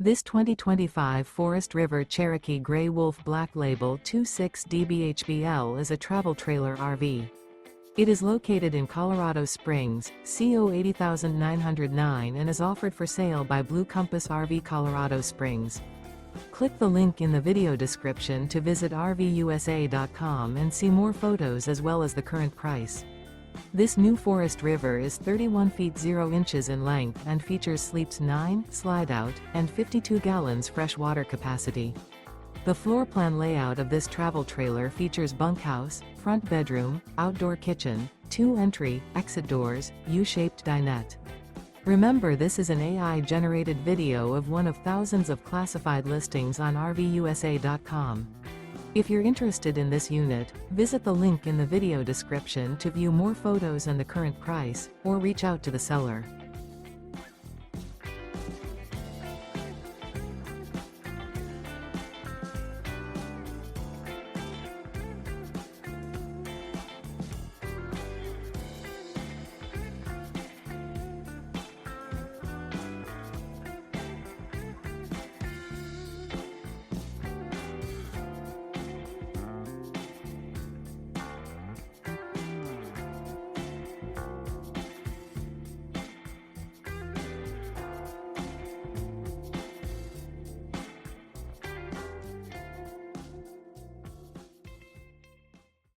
This 2025 Forest River Cherokee Grey Wolf Black Label 26DBHBL is a travel trailer RV. It is located in Colorado Springs, CO 80909 and is offered for sale by Blue Compass RV Colorado Springs. Click the link in the video description to visit RVUSA.com and see more photos as well as the current price. This new Forest River is 31 feet 0 inches in length and features sleeps 9, slide-out, and 52 gallons fresh water capacity. The floor plan layout of this travel trailer features bunkhouse, front bedroom, outdoor kitchen, 2 entry, exit doors, U-shaped dinette. Remember, this is an AI-generated video of one of thousands of classified listings on RVUSA.com. If you're interested in this unit, visit the link in the video description to view more photos and the current price, or reach out to the seller.